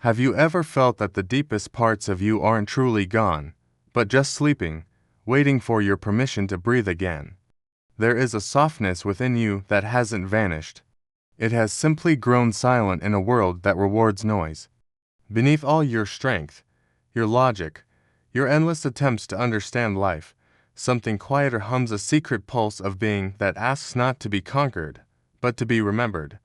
Have you ever felt that the deepest parts of you aren't truly gone, but just sleeping, waiting for your permission to breathe again? There is a softness within you that hasn't vanished. It has simply grown silent in a world that rewards noise. Beneath all your strength, your logic, your endless attempts to understand life, something quieter hums, a secret pulse of being that asks not to be conquered, but to be remembered.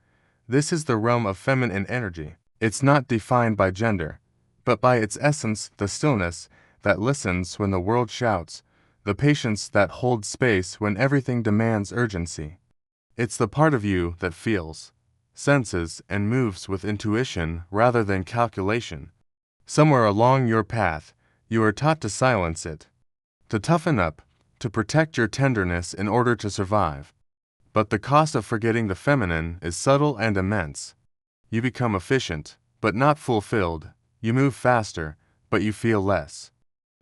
This is the realm of feminine energy. It's not defined by gender, but by its essence, the stillness that listens when the world shouts, the patience that holds space when everything demands urgency. It's the part of you that feels, senses, and moves with intuition rather than calculation. Somewhere along your path, you are taught to silence it, to toughen up, to protect your tenderness in order to survive. But the cost of forgetting the feminine is subtle and immense. You become efficient, but not fulfilled. You move faster, but you feel less.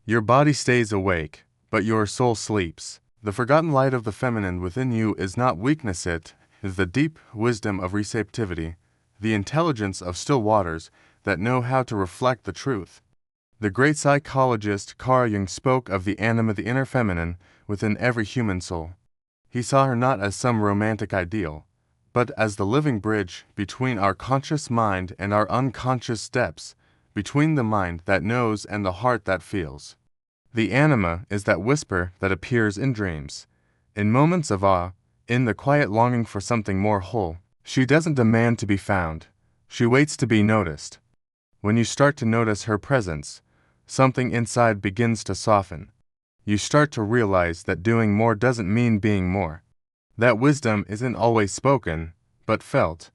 Your body stays awake, but your soul sleeps. The forgotten light of the feminine within you is not weakness, it is the deep wisdom of receptivity, the intelligence of still waters that know how to reflect the truth. The great psychologist Carl Jung spoke of the anima, the inner feminine, within every human soul. He saw her not as some romantic ideal, but as the living bridge between our conscious mind and our unconscious depths, between the mind that knows and the heart that feels. The anima is that whisper that appears in dreams, in moments of awe, in the quiet longing for something more whole. She doesn't demand to be found. She waits to be noticed. When you start to notice her presence, something inside begins to soften. You start to realize that doing more doesn't mean being more. That wisdom isn't always spoken, but felt.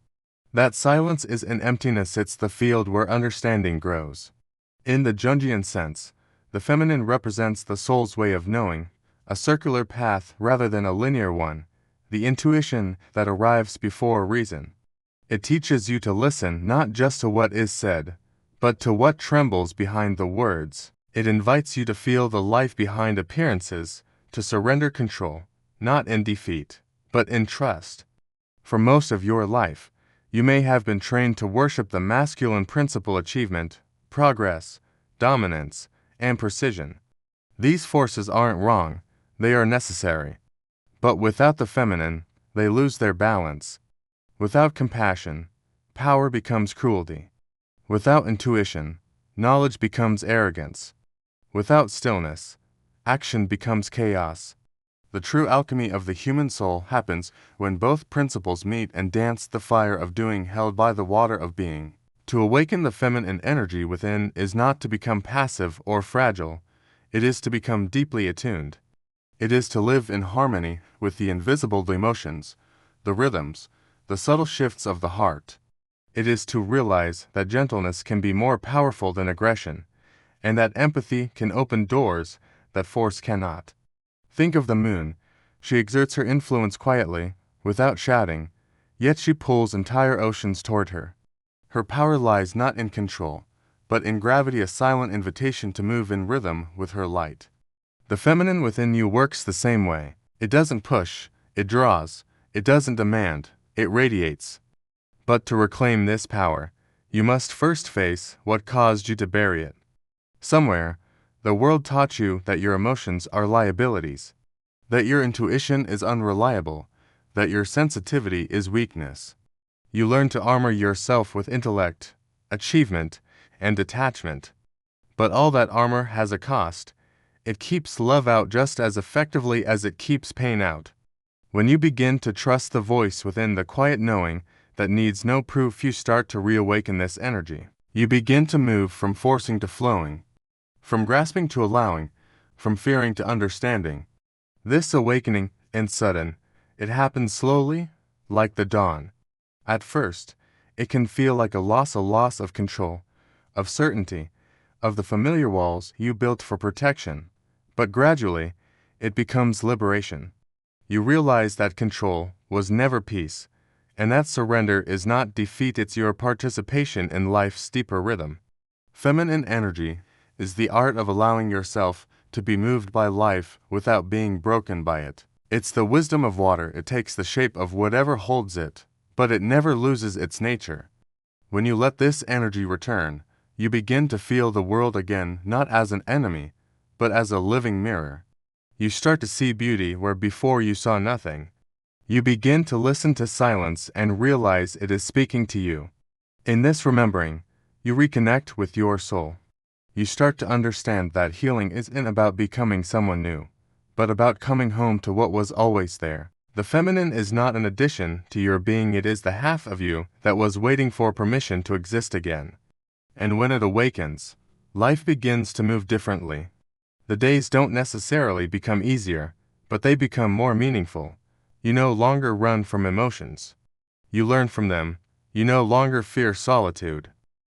That silence is an emptiness, it's the field where understanding grows. In the Jungian sense, the feminine represents the soul's way of knowing, a circular path rather than a linear one, the intuition that arrives before reason. It teaches you to listen not just to what is said, but to what trembles behind the words. It invites you to feel the life behind appearances, to surrender control, not in defeat, but in trust. For most of your life, you may have been trained to worship the masculine principle: achievement, progress, dominance, and precision. These forces aren't wrong, they are necessary. But without the feminine, they lose their balance. Without compassion, power becomes cruelty. Without intuition, knowledge becomes arrogance. Without stillness, action becomes chaos. The true alchemy of the human soul happens when both principles meet and dance the fire of doing held by the water of being. To awaken the feminine energy within is not to become passive or fragile, it is to become deeply attuned. It is to live in harmony with the invisible emotions, the rhythms, the subtle shifts of the heart. It is to realize that gentleness can be more powerful than aggression, and that empathy can open doors that force cannot. Think of the moon. She exerts her influence quietly, without shouting, yet she pulls entire oceans toward her. Her power lies not in control, but in gravity, a silent invitation to move in rhythm with her light. The feminine within you works the same way. It doesn't push, it draws. It doesn't demand, it radiates. But to reclaim this power, you must first face what caused you to bury it. Somewhere, the world taught you that your emotions are liabilities, that your intuition is unreliable, that your sensitivity is weakness. You learn to armor yourself with intellect, achievement, and detachment. But all that armor has a cost. It keeps love out just as effectively as it keeps pain out. When you begin to trust the voice within, the quiet knowing that needs no proof, you start to reawaken this energy. You begin to move from forcing to flowing, from grasping to allowing, from fearing to understanding. This awakening is sudden. It happens slowly, like the dawn. At first, it can feel like a loss of control, of certainty, of the familiar walls you built for protection. But gradually, it becomes liberation. You realize that control was never peace, and that surrender is not defeat, it's your participation in life's deeper rhythm. Feminine energy is the art of allowing yourself to be moved by life without being broken by it. It's the wisdom of water. It takes the shape of whatever holds it, but it never loses its nature. When you let this energy return, You begin to feel the world again not as an enemy, but as a living mirror. You start to see beauty where before you saw nothing. You begin to listen to silence and realize it is speaking to you. In this remembering, you reconnect with your soul. You start to understand that healing isn't about becoming someone new, but about coming home to what was always there. The feminine is not an addition to your being, it is the half of you that was waiting for permission to exist again. And when it awakens, life begins to move differently. The days don't necessarily become easier, but they become more meaningful. You no longer run from emotions. You learn from them. You no longer fear solitude.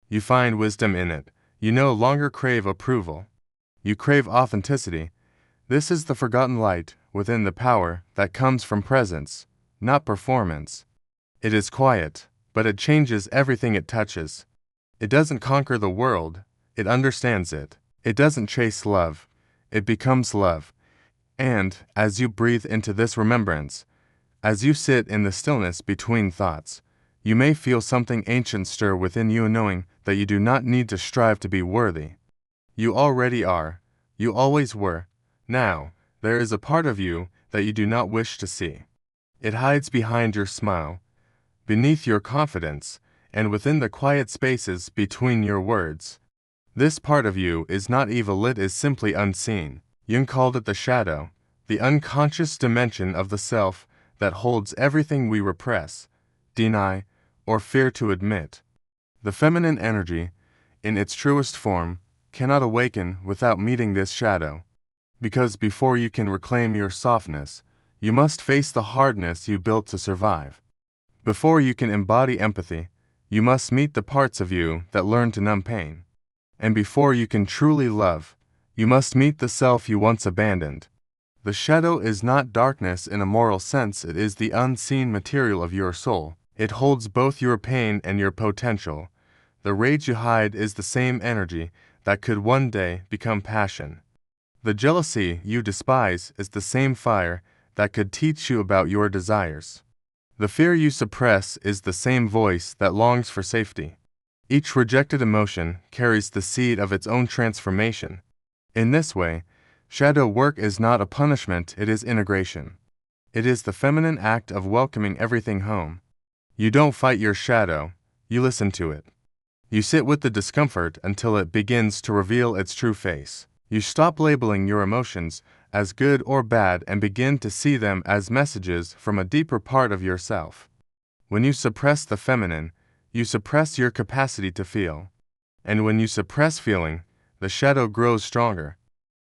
You find wisdom in it. You no longer crave approval. You crave authenticity. This is the forgotten light within the power that comes from presence, not performance. It is quiet, but it changes everything it touches. It doesn't conquer the world, it understands it. It doesn't chase love, it becomes love. And, as you breathe into this remembrance, as you sit in the stillness between thoughts, you may feel something ancient stir within you, knowing that you do not need to strive to be worthy. You already are. You always were. Now, there is a part of you that you do not wish to see. It hides behind your smile, beneath your confidence, and within the quiet spaces between your words. This part of you is not evil, it is simply unseen. Jung called it the shadow, the unconscious dimension of the self that holds everything we repress, deny, or fear to admit. The feminine energy, in its truest form, cannot awaken without meeting this shadow. Because before you can reclaim your softness, you must face the hardness you built to survive. Before you can embody empathy, you must meet the parts of you that learn to numb pain. And before you can truly love, you must meet the self you once abandoned. The shadow is not darkness in a moral sense, it is the unseen material of your soul. It holds both your pain and your potential. The rage you hide is the same energy that could one day become passion. The jealousy you despise is the same fire that could teach you about your desires. The fear you suppress is the same voice that longs for safety. Each rejected emotion carries the seed of its own transformation. In this way, shadow work is not a punishment, it is integration. It is the feminine act of welcoming everything home. You don't fight your shadow, you listen to it. You sit with the discomfort until it begins to reveal its true face. You stop labeling your emotions as good or bad and begin to see them as messages from a deeper part of yourself. When you suppress the feminine, you suppress your capacity to feel. And when you suppress feeling, the shadow grows stronger.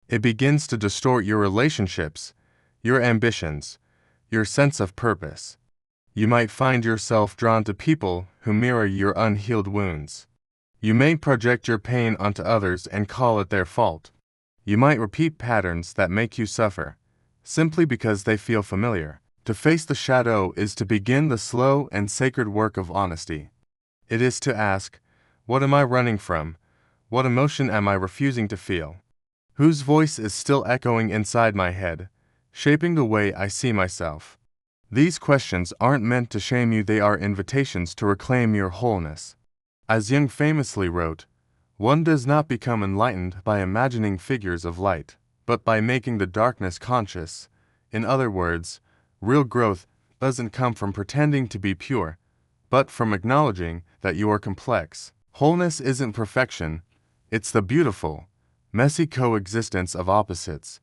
It begins to distort your relationships, your ambitions, your sense of purpose. You might find yourself drawn to people who mirror your unhealed wounds. You may project your pain onto others and call it their fault. You might repeat patterns that make you suffer, simply because they feel familiar. To face the shadow is to begin the slow and sacred work of honesty. It is to ask, what am I running from? What emotion am I refusing to feel? Whose voice is still echoing inside my head, shaping the way I see myself? These questions aren't meant to shame you, they are invitations to reclaim your wholeness. As Jung famously wrote, one does not become enlightened by imagining figures of light, but by making the darkness conscious. In other words, real growth doesn't come from pretending to be pure, but from acknowledging that you are complex. Wholeness isn't perfection, it's the beautiful, messy coexistence of opposites.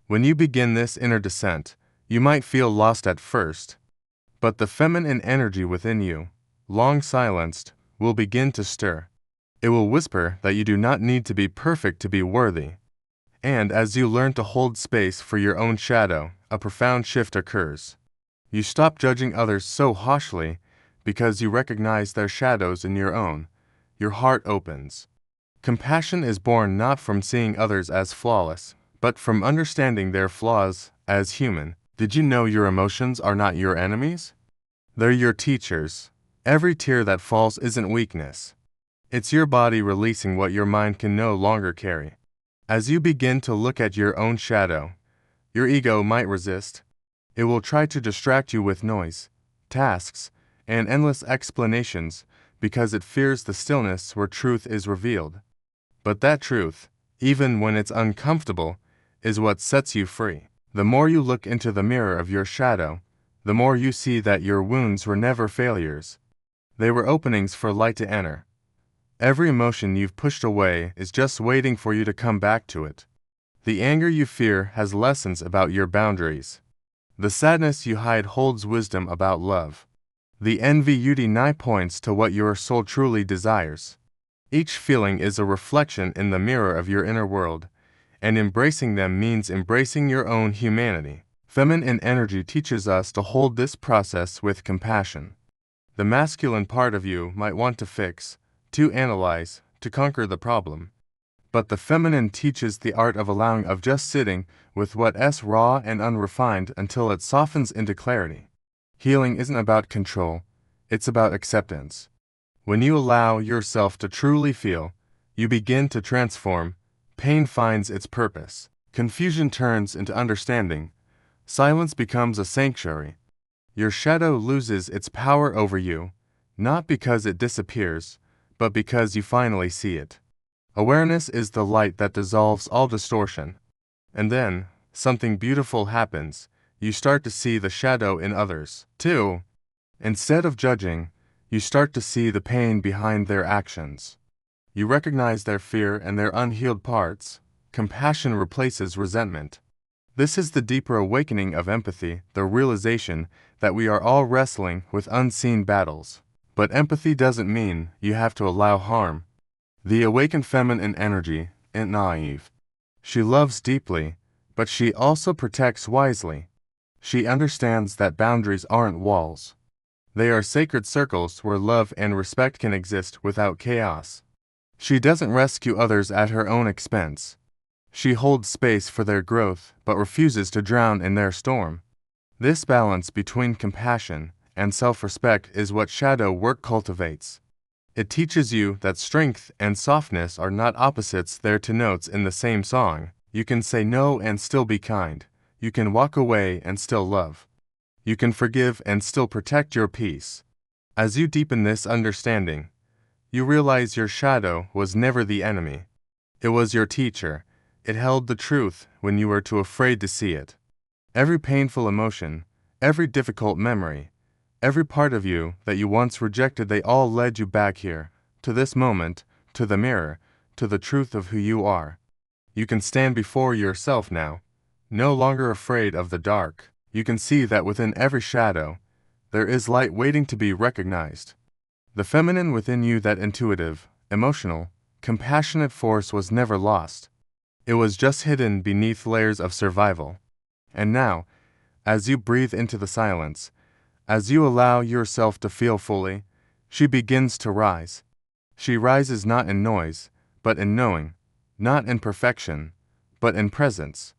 When you begin this inner descent, you might feel lost at first, but the feminine energy within you, long silenced, will begin to stir. It will whisper that you do not need to be perfect to be worthy. And as you learn to hold space for your own shadow, a profound shift occurs. You stop judging others so harshly because you recognize their shadows in your own. Your heart opens. Compassion is born not from seeing others as flawless, but from understanding their flaws as human. Did you know your emotions are not your enemies? They're your teachers. Every tear that falls isn't weakness. It's your body releasing what your mind can no longer carry. As you begin to look at your own shadow, your ego might resist. It will try to distract you with noise, tasks, and endless explanations because it fears the stillness where truth is revealed. But that truth, even when it's uncomfortable, is what sets you free. The more you look into the mirror of your shadow, the more you see that your wounds were never failures. They were openings for light to enter. Every emotion you've pushed away is just waiting for you to come back to it. The anger you fear has lessons about your boundaries. The sadness you hide holds wisdom about love. The envy you deny points to what your soul truly desires. Each feeling is a reflection in the mirror of your inner world, and embracing them means embracing your own humanity. Feminine energy teaches us to hold this process with compassion. The masculine part of you might want to fix, to analyze, to conquer the problem. But the feminine teaches the art of allowing, of just sitting with what's raw and unrefined until it softens into clarity. Healing isn't about control, it's about acceptance. When you allow yourself to truly feel, you begin to transform. Pain finds its purpose. Confusion turns into understanding. Silence becomes a sanctuary. Your shadow loses its power over you, not because it disappears, but because you finally see it. Awareness is the light that dissolves all distortion. And then, something beautiful happens. You start to see the shadow in others, too. Instead of judging, you start to see the pain behind their actions. You recognize their fear and their unhealed parts. Compassion replaces resentment. This is the deeper awakening of empathy, the realization that we are all wrestling with unseen battles. But empathy doesn't mean you have to allow harm. The awakened feminine energy isn't naive. She loves deeply, but she also protects wisely. She understands that boundaries aren't walls. They are sacred circles where love and respect can exist without chaos. She doesn't rescue others at her own expense. She holds space for their growth but refuses to drown in their storm. This balance between compassion and self-respect is what shadow work cultivates. It teaches you that strength and softness are not opposites, they're two notes in the same song. You can say no and still be kind. You can walk away and still love. You can forgive and still protect your peace. As you deepen this understanding, you realize your shadow was never the enemy. It was your teacher. It held the truth when you were too afraid to see it. Every painful emotion, every difficult memory, every part of you that you once rejected, they all led you back here, to this moment, to the mirror, to the truth of who you are. You can stand before yourself now, no longer afraid of the dark. You can see that within every shadow, there is light waiting to be recognized. The feminine within you, that intuitive, emotional, compassionate force was never lost. It was just hidden beneath layers of survival. And now, as you breathe into the silence, as you allow yourself to feel fully, she begins to rise. She rises not in noise, but in knowing, not in perfection, but in presence.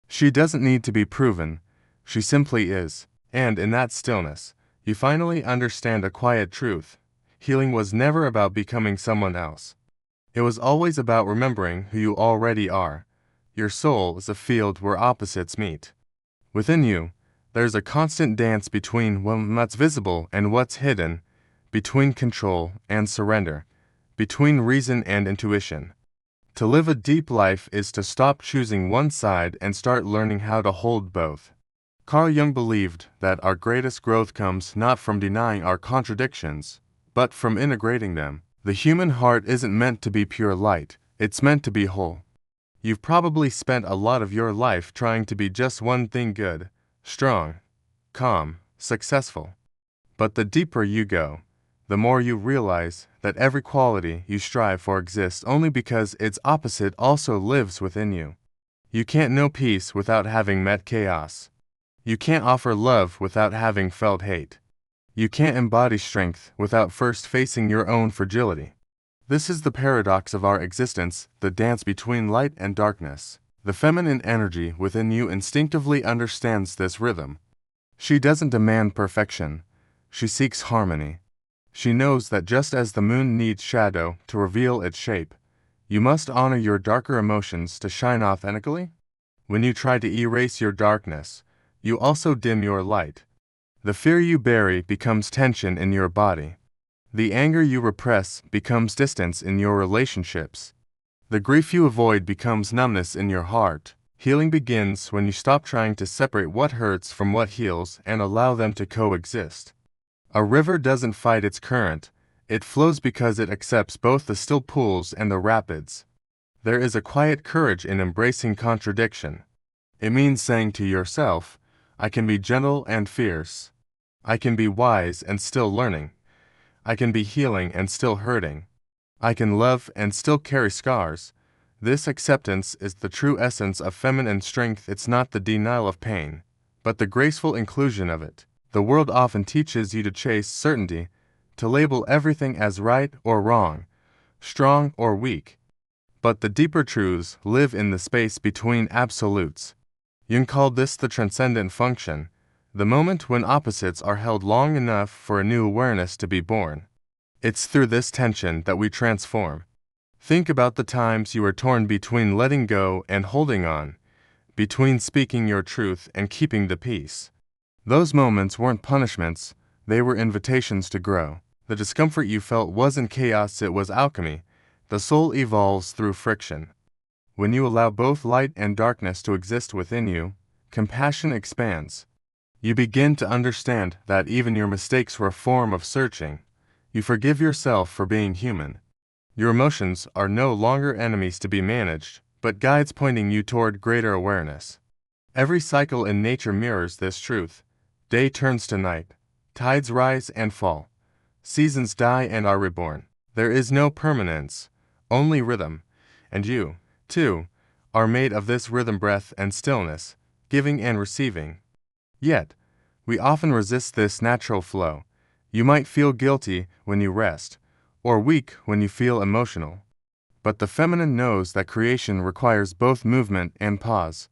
She doesn't need to be proven, she simply is, and in that stillness, you finally understand a quiet truth. Healing was never about becoming someone else. It was always about remembering who you already are. Your soul is a field where opposites meet. Within you, there's a constant dance between what's visible and what's hidden, between control and surrender, between reason and intuition. To live a deep life is to stop choosing one side and start learning how to hold both. Carl Jung believed that our greatest growth comes not from denying our contradictions, but from integrating them. The human heart isn't meant to be pure light, it's meant to be whole. You've probably spent a lot of your life trying to be just one thing: good, strong, calm, successful. But the deeper you go, the more you realize that every quality you strive for exists only because its opposite also lives within you. You can't know peace without having met chaos. You can't offer love without having felt hate. You can't embody strength without first facing your own fragility. This is the paradox of our existence, the dance between light and darkness. The feminine energy within you instinctively understands this rhythm. She doesn't demand perfection. She seeks harmony. She knows that just as the moon needs shadow to reveal its shape, you must honor your darker emotions to shine authentically. When you try to erase your darkness, you also dim your light. The fear you bury becomes tension in your body. The anger you repress becomes distance in your relationships. The grief you avoid becomes numbness in your heart. Healing begins when you stop trying to separate what hurts from what heals and allow them to coexist. A river doesn't fight its current, it flows because it accepts both the still pools and the rapids. There is a quiet courage in embracing contradiction. It means saying to yourself, I can be gentle and fierce. I can be wise and still learning. I can be healing and still hurting. I can love and still carry scars. This acceptance is the true essence of feminine strength. It's not the denial of pain, but the graceful inclusion of it. The world often teaches you to chase certainty, to label everything as right or wrong, strong or weak. But the deeper truths live in the space between absolutes. Jung called this the transcendent function, the moment when opposites are held long enough for a new awareness to be born. It's through this tension that we transform. Think about the times you were torn between letting go and holding on, between speaking your truth and keeping the peace. Those moments weren't punishments, they were invitations to grow. The discomfort you felt wasn't chaos, it was alchemy. The soul evolves through friction. When you allow both light and darkness to exist within you, compassion expands. You begin to understand that even your mistakes were a form of searching. You forgive yourself for being human. Your emotions are no longer enemies to be managed, but guides pointing you toward greater awareness. Every cycle in nature mirrors this truth. Day turns to night. Tides rise and fall. Seasons die and are reborn. There is no permanence, only rhythm. And you, too, are made of this rhythm, breath and stillness, giving and receiving. Yet, we often resist this natural flow. You might feel guilty when you rest, or weak when you feel emotional. But the feminine knows that creation requires both movement and pause.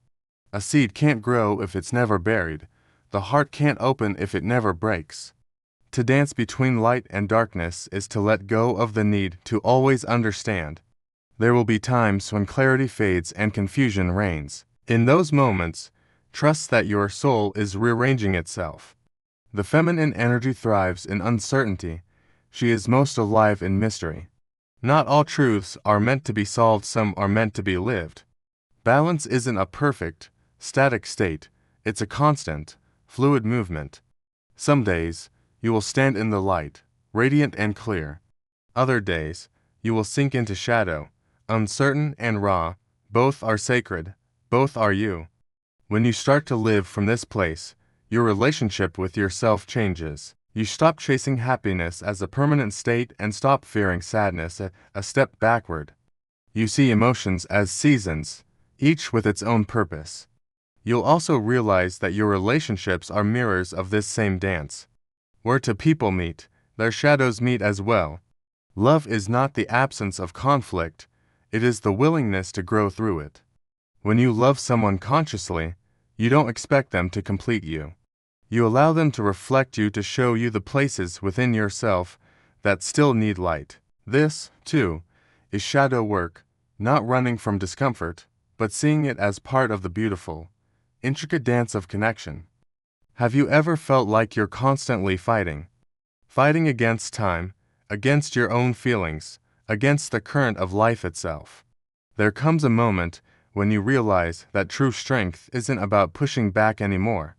A seed can't grow if it's never buried. The heart can't open if it never breaks. To dance between light and darkness is to let go of the need to always understand. There will be times when clarity fades and confusion reigns. In those moments, trust that your soul is rearranging itself. The feminine energy thrives in uncertainty. She is most alive in mystery. Not all truths are meant to be solved, some are meant to be lived. Balance isn't a perfect, static state, it's a constant, fluid movement. Some days, you will stand in the light, radiant and clear. Other days, you will sink into shadow, uncertain and raw. Both are sacred, both are you. When you start to live from this place, your relationship with yourself changes. You stop chasing happiness as a permanent state and stop fearing sadness a step backward. You see emotions as seasons, each with its own purpose. You'll also realize that your relationships are mirrors of this same dance. Where two people meet, their shadows meet as well. Love is not the absence of conflict, it is the willingness to grow through it. When you love someone consciously, you don't expect them to complete you. You allow them to reflect you, to show you the places within yourself that still need light. This, too, is shadow work, not running from discomfort, but seeing it as part of the beautiful, intricate dance of connection. Have you ever felt like you're constantly fighting? Fighting against time, against your own feelings, against the current of life itself. There comes a moment when you realize that true strength isn't about pushing back anymore.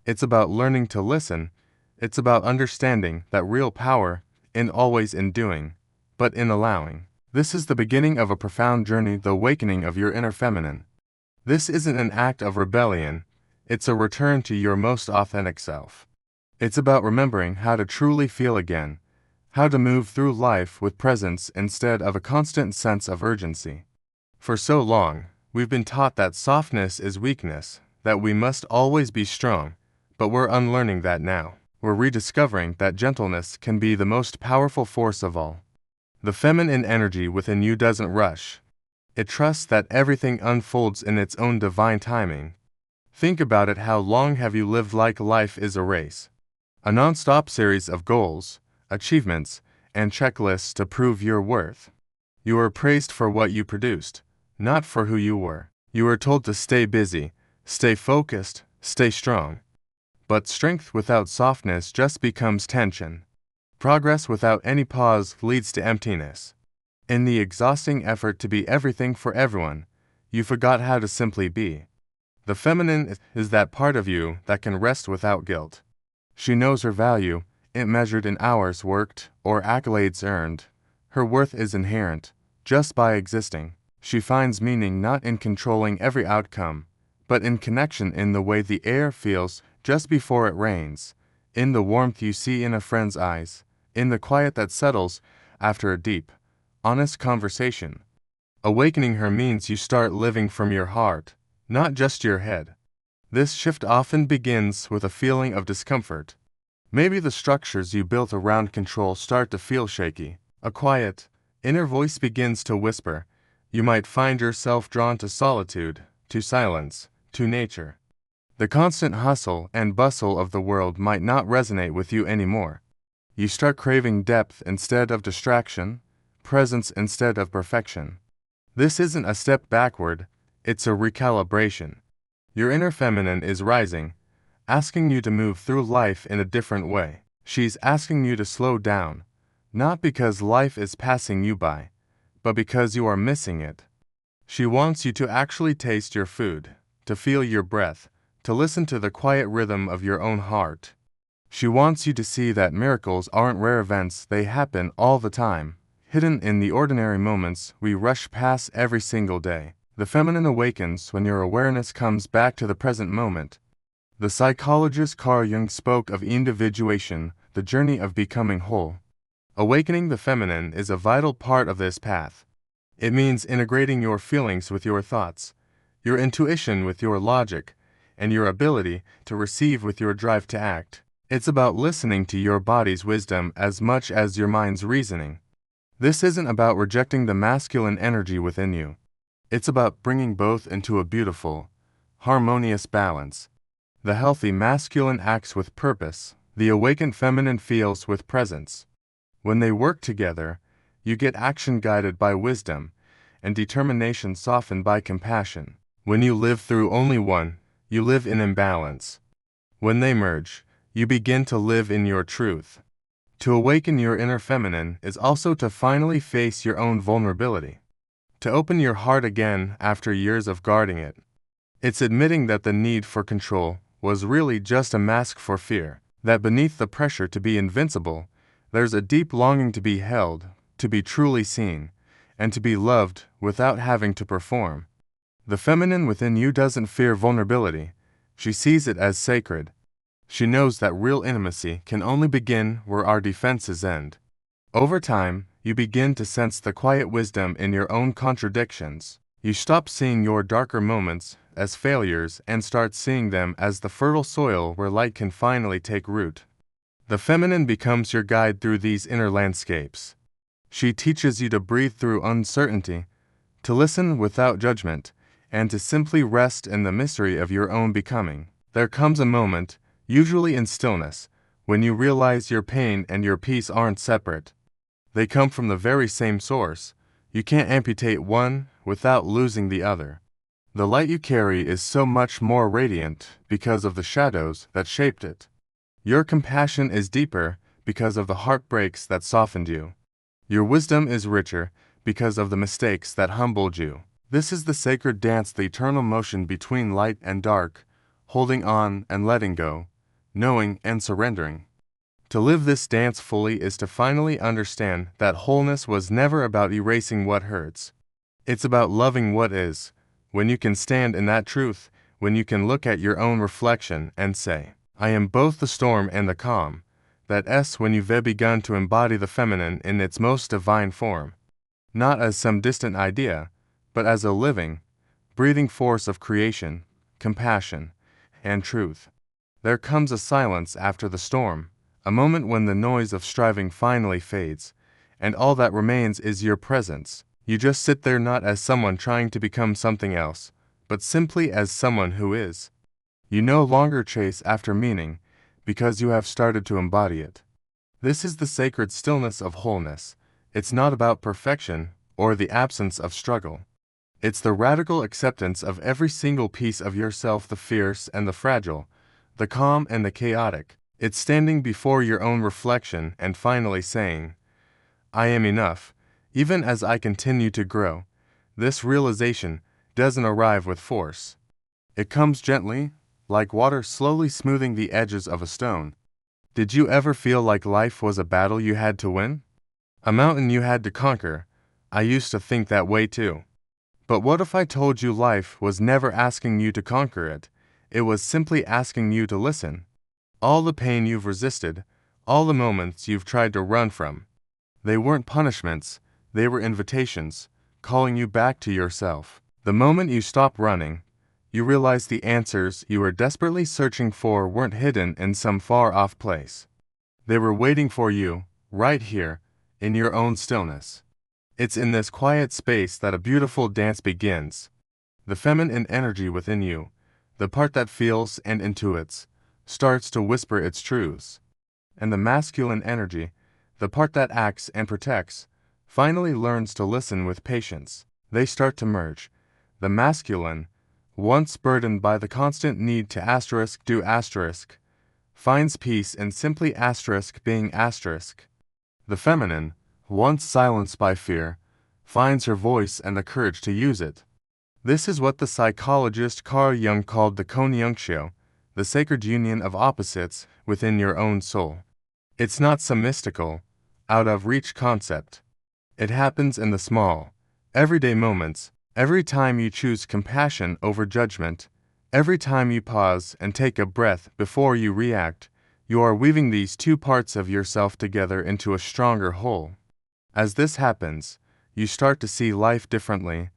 It's about learning to listen. It's about understanding that real power isn't always in doing, but in allowing. This is the beginning of a profound journey, the awakening of your inner feminine. This isn't an act of rebellion, it's a return to your most authentic self. It's about remembering how to truly feel again, how to move through life with presence instead of a constant sense of urgency. For so long, we've been taught that softness is weakness, that we must always be strong. But we're unlearning that now. We're rediscovering that gentleness can be the most powerful force of all. The feminine energy within you doesn't rush. It trusts that everything unfolds in its own divine timing. Think about it. How long have you lived like life is a race? A non-stop series of goals, achievements, and checklists to prove your worth. You were praised for what you produced, not for who you were. You were told to stay busy, stay focused, stay strong. But strength without softness just becomes tension. Progress without any pause leads to emptiness. In the exhausting effort to be everything for everyone, you forgot how to simply be. The feminine is that part of you that can rest without guilt. She knows her value, it measured in hours worked or accolades earned. Her worth is inherent, just by existing. She finds meaning not in controlling every outcome, but in connection in the way the air feels just before it rains, in the warmth you see in a friend's eyes, in the quiet that settles after a deep, honest conversation. Awakening her means you start living from your heart, not just your head. This shift often begins with a feeling of discomfort. Maybe the structures you built around control start to feel shaky. A quiet, inner voice begins to whisper. You might find yourself drawn to solitude, to silence, to nature. The constant hustle and bustle of the world might not resonate with you anymore. You start craving depth instead of distraction, presence instead of perfection. This isn't a step backward, it's a recalibration. Your inner feminine is rising, asking you to move through life in a different way. She's asking you to slow down, not because life is passing you by, but because you are missing it. She wants you to actually taste your food, to feel your breath, to listen to the quiet rhythm of your own heart. She wants you to see that miracles aren't rare events, they happen all the time, hidden in the ordinary moments we rush past every single day. The feminine awakens when your awareness comes back to the present moment. The psychologist Carl Jung spoke of individuation, the journey of becoming whole. Awakening the feminine is a vital part of this path. It means integrating your feelings with your thoughts, your intuition with your logic, and your ability to receive with your drive to act. It's about listening to your body's wisdom as much as your mind's reasoning. This isn't about rejecting the masculine energy within you. It's about bringing both into a beautiful, harmonious balance. The healthy masculine acts with purpose, the awakened feminine feels with presence. When they work together, you get action guided by wisdom, and determination softened by compassion. When you live through only one, you live in imbalance. When they merge, you begin to live in your truth. To awaken your inner feminine is also to finally face your own vulnerability. To open your heart again after years of guarding it. It's admitting that the need for control was really just a mask for fear, that beneath the pressure to be invincible, there's a deep longing to be held, to be truly seen, and to be loved without having to perform. The feminine within you doesn't fear vulnerability, she sees it as sacred. She knows that real intimacy can only begin where our defenses end. Over time, you begin to sense the quiet wisdom in your own contradictions. You stop seeing your darker moments as failures and start seeing them as the fertile soil where light can finally take root. The feminine becomes your guide through these inner landscapes. She teaches you to breathe through uncertainty, to listen without judgment, and to simply rest in the mystery of your own becoming. There comes a moment, usually in stillness, when you realize your pain and your peace aren't separate. They come from the very same source. You can't amputate one without losing the other. The light you carry is so much more radiant because of the shadows that shaped it. Your compassion is deeper because of the heartbreaks that softened you. Your wisdom is richer because of the mistakes that humbled you. This is the sacred dance, the eternal motion between light and dark, holding on and letting go, knowing and surrendering. To live this dance fully is to finally understand that wholeness was never about erasing what hurts. It's about loving what is. When you can stand in that truth, when you can look at your own reflection and say, I am both the storm and the calm, that's when you've begun to embody the feminine in its most divine form. Not as some distant idea, but as a living, breathing force of creation, compassion, and truth. There comes a silence after the storm, a moment when the noise of striving finally fades, and all that remains is your presence. You just sit there not as someone trying to become something else, but simply as someone who is. You no longer chase after meaning, because you have started to embody it. This is the sacred stillness of wholeness. It's not about perfection or the absence of struggle. It's the radical acceptance of every single piece of yourself, the fierce and the fragile, the calm and the chaotic. It's standing before your own reflection and finally saying, I am enough, even as I continue to grow. This realization doesn't arrive with force. It comes gently, like water slowly smoothing the edges of a stone. Did you ever feel like life was a battle you had to win? A mountain you had to conquer? I used to think that way too. But what if I told you life was never asking you to conquer it? It was simply asking you to listen. All the pain you've resisted, all the moments you've tried to run from, they weren't punishments, they were invitations, calling you back to yourself. The moment you stopped running, you realized the answers you were desperately searching for weren't hidden in some far-off place. They were waiting for you, right here, in your own stillness. It's in this quiet space that a beautiful dance begins. The feminine energy within you, the part that feels and intuits, starts to whisper its truths. And the masculine energy, the part that acts and protects, finally learns to listen with patience. They start to merge. The masculine, once burdened by the constant need to do finds peace in simply being asterisk. The feminine, once silenced by fear, finds her voice and the courage to use it. This is what the psychologist Carl Jung called the Jungian, the sacred union of opposites within your own soul. It's not some mystical, out-of-reach concept. It happens in the small, everyday moments, every time you choose compassion over judgment, every time you pause and take a breath before you react. You are weaving these two parts of yourself together into a stronger whole. As this happens, you start to see life differently.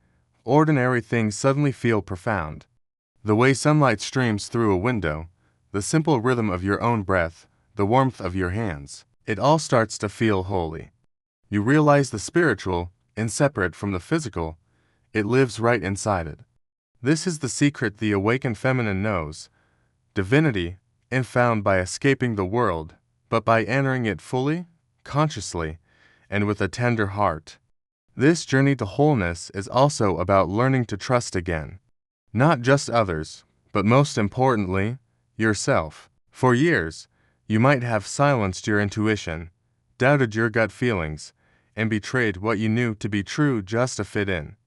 Ordinary things suddenly feel profound. The way sunlight streams through a window, the simple rhythm of your own breath, the warmth of your hands, it all starts to feel holy. You realize the spiritual, inseparate from the physical, it lives right inside it. This is the secret the awakened feminine knows. Divinity, isn't found by escaping the world, but by entering it fully, consciously, and with a tender heart. This journey to wholeness is also about learning to trust again. Not just others, but most importantly, yourself. For years, you might have silenced your intuition, doubted your gut feelings, and betrayed what you knew to be true just to fit in.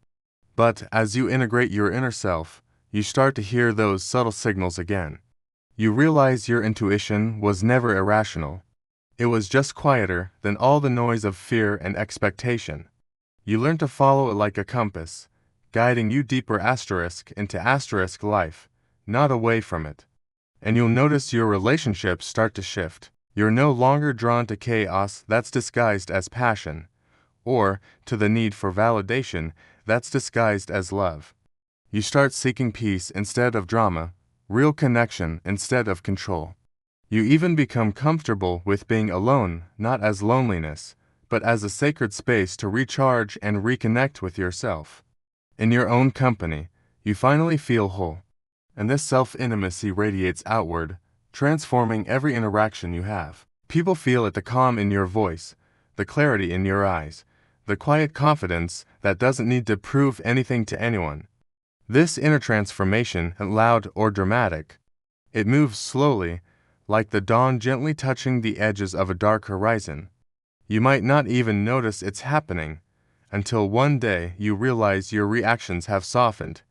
But as you integrate your inner self, you start to hear those subtle signals again. You realize your intuition was never irrational. It was just quieter than all the noise of fear and expectation. You learn to follow it like a compass, guiding you deeper into life, not away from it. And you'll notice your relationships start to shift. You're no longer drawn to chaos that's disguised as passion, or to the need for validation that's disguised as love. You start seeking peace instead of drama, real connection instead of control. You even become comfortable with being alone, not as loneliness, but as a sacred space to recharge and reconnect with yourself. In your own company, you finally feel whole. And this self-intimacy radiates outward, transforming every interaction you have. People feel it, the calm in your voice, the clarity in your eyes, the quiet confidence that doesn't need to prove anything to anyone. This inner transformation isn't loud or dramatic. It moves slowly, like the dawn gently touching the edges of a dark horizon. You might not even notice it's happening, until one day you realize your reactions have softened,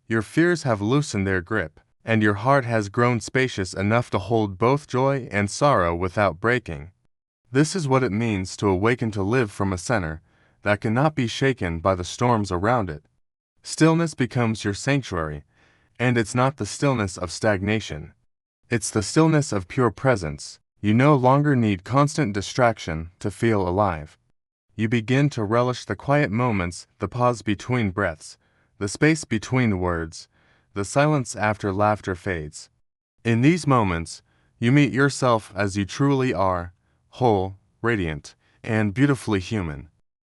your fears have loosened their grip, and your heart has grown spacious enough to hold both joy and sorrow without breaking. This is what it means to awaken, to live from a center that cannot be shaken by the storms around it. Stillness becomes your sanctuary, and it's not the stillness of stagnation. It's the stillness of pure presence. You no longer need constant distraction to feel alive. You begin to relish the quiet moments, the pause between breaths, the space between words, the silence after laughter fades. In these moments, you meet yourself as you truly are, whole, radiant, and beautifully human.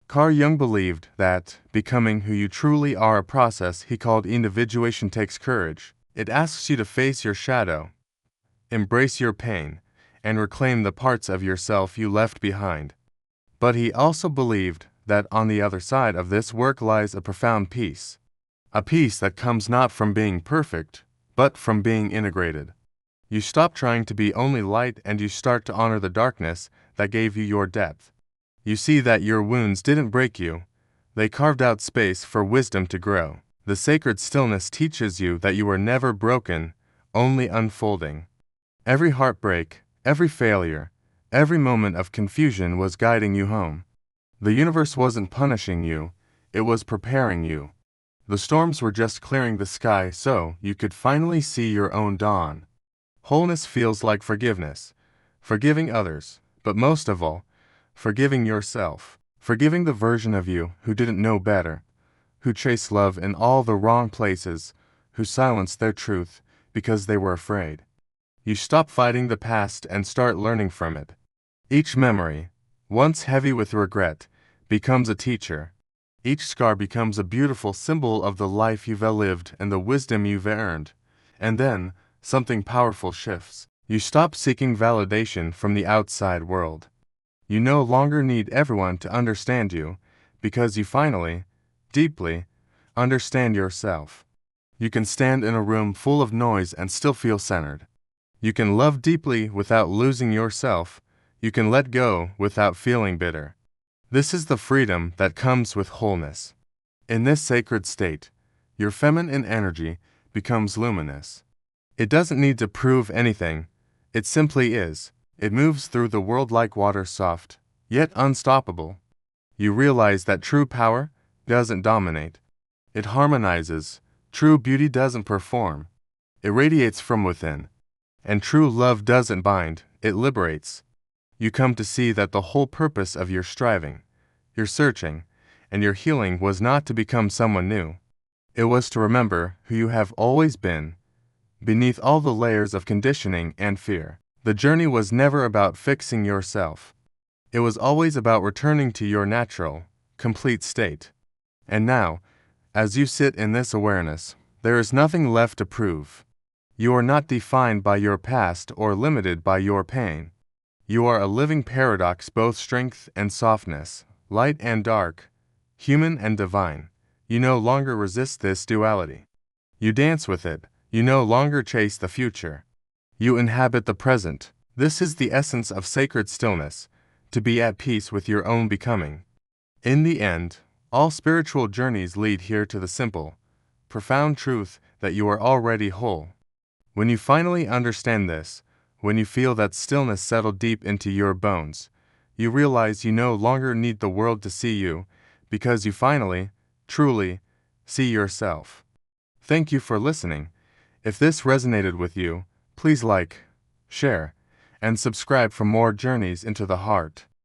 Carl Jung believed that becoming who you truly are a process he called individuation takes courage. It asks you to face your shadow, embrace your pain, and reclaim the parts of yourself you left behind. But he also believed that on the other side of this work lies a profound peace. A peace that comes not from being perfect, but from being integrated. You stop trying to be only light and you start to honor the darkness that gave you your depth. You see that your wounds didn't break you. They carved out space for wisdom to grow. The sacred stillness teaches you that you were never broken, only unfolding. Every heartbreak, every failure, every moment of confusion was guiding you home. The universe wasn't punishing you, it was preparing you. The storms were just clearing the sky so you could finally see your own dawn. Wholeness feels like forgiveness, forgiving others, but most of all, forgiving yourself, forgiving the version of you who didn't know better, who chased love in all the wrong places, who silenced their truth because they were afraid. You stop fighting the past and start learning from it. Each memory, once heavy with regret, becomes a teacher. Each scar becomes a beautiful symbol of the life you've lived and the wisdom you've earned. And then, something powerful shifts. You stop seeking validation from the outside world. You no longer need everyone to understand you, because you finally, deeply, understand yourself. You can stand in a room full of noise and still feel centered. You can love deeply without losing yourself. You can let go without feeling bitter. This is the freedom that comes with wholeness. In this sacred state, your feminine energy becomes luminous. It doesn't need to prove anything, it simply is. It moves through the world like water, soft, yet unstoppable. You realize that true power doesn't dominate. It harmonizes. True beauty doesn't perform. It radiates from within. And true love doesn't bind, it liberates. You come to see that the whole purpose of your striving, your searching, and your healing was not to become someone new. It was to remember who you have always been, beneath all the layers of conditioning and fear. The journey was never about fixing yourself. It was always about returning to your natural, complete state. And now, as you sit in this awareness, there is nothing left to prove. You are not defined by your past or limited by your pain. You are a living paradox, both strength and softness, light and dark, human and divine. You no longer resist this duality. You dance with it. You no longer chase the future. You inhabit the present. This is the essence of sacred stillness, to be at peace with your own becoming. In the end, all spiritual journeys lead here to the simple, profound truth that you are already whole. When you finally understand this, when you feel that stillness settle deep into your bones, you realize you no longer need the world to see you, because you finally, truly, see yourself. Thank you for listening. If this resonated with you, please like, share, and subscribe for more journeys into the heart.